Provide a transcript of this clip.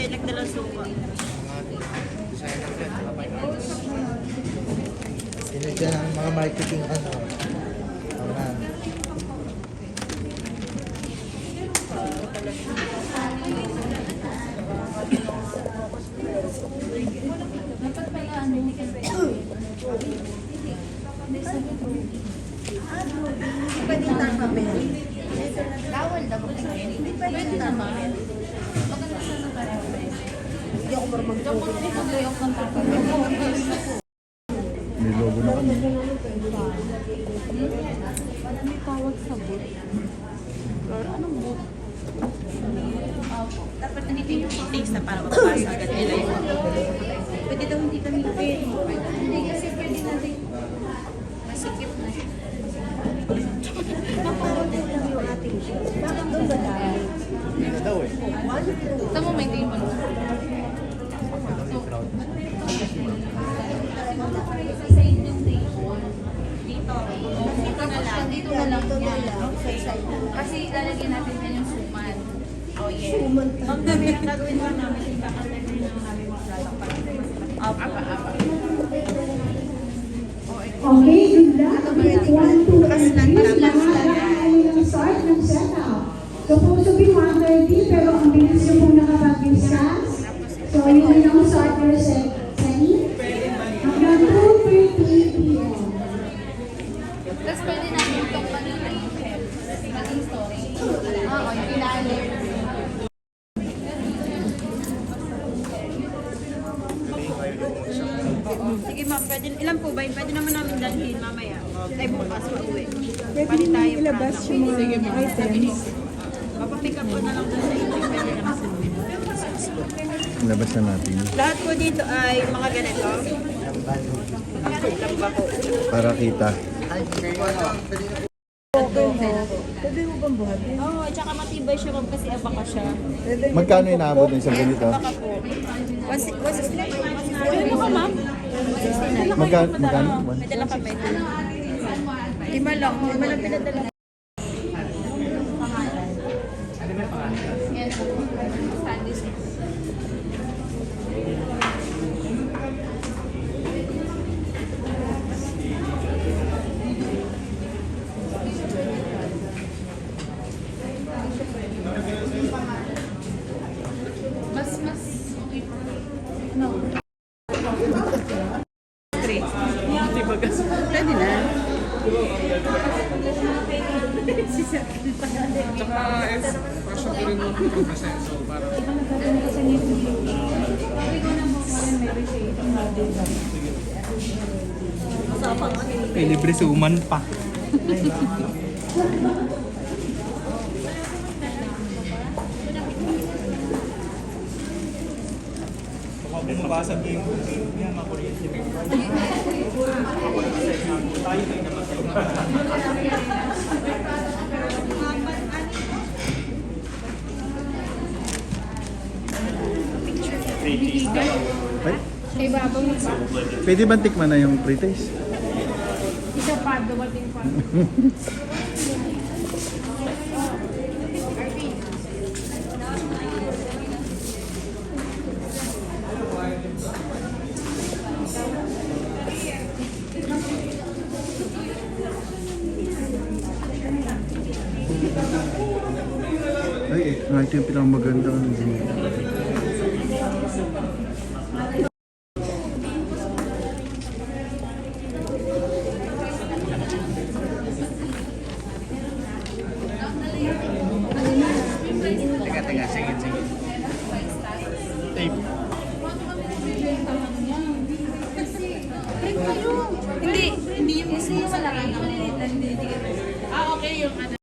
tayo nagdalang suka. Sinigyan ng mga marketing ano. Ayan. Dapat pala ano, Pwede tayo papel. bawal daw pwede naman. Maganda sana tayo. Hindi ako marunong Diyan ko nung pag-layoff ng tatay. May logo na kami. May tawag sa boot. Or anong boot? Dapat nandito yung taste na para mapapasa agad nila yun. Pwede daw hindi kami pwede. Hindi kasi pwede natin. Masikip na siya. Naparapin lang yung ating siya. Bakit doon ba dahil? Hindi na daw eh. Tama mo, hindi mo. Dito na lang yan. Kasi lalagyan natin yan yung suman. Oh yeah. Ma'am, kami ang gagawin lang namin. Kakantagin lang namin mga platang para mas apa. Okay, good luck. 1, 2, and 3. Lahat start ng setup. Supposed to be 1:30, pero ang bilis yung kung nakapag-discuss. So, you will now start your setting. Hanggang 2:30 p.m. Tapos pwede natin itong maging story. Oo, yung ilalim. Sige ma'am, pwede, ilan po ba? Pwede naman namin dalhin mamaya. Ay bukas pauwi. Pwede tayo ilabas yung mga items. Papapick up ko na lang doon sa inyo. Pwede naman sa Labas na natin. lahat po dito ay mga ganito. Lamba po. Para kita. Pwede mo bang buhatin? Oo, at saka matibay siya ma'am kasi abaka siya. Magkano inaabot ng isang ganito? Abaka po. 169. Pwede mo ka ma'am? 169. Magkano? Pwede lang kami. Lima lang pinadala. Mas okay pa. No. Pwede na. May libre suman pa. Mabasag yung yan, makuryente. Tayo na naman. Ay, Kay babang pwede ba tikman na yung pre-taste? isa pa, dumating pa. Ay, ito yung pinakamaganda.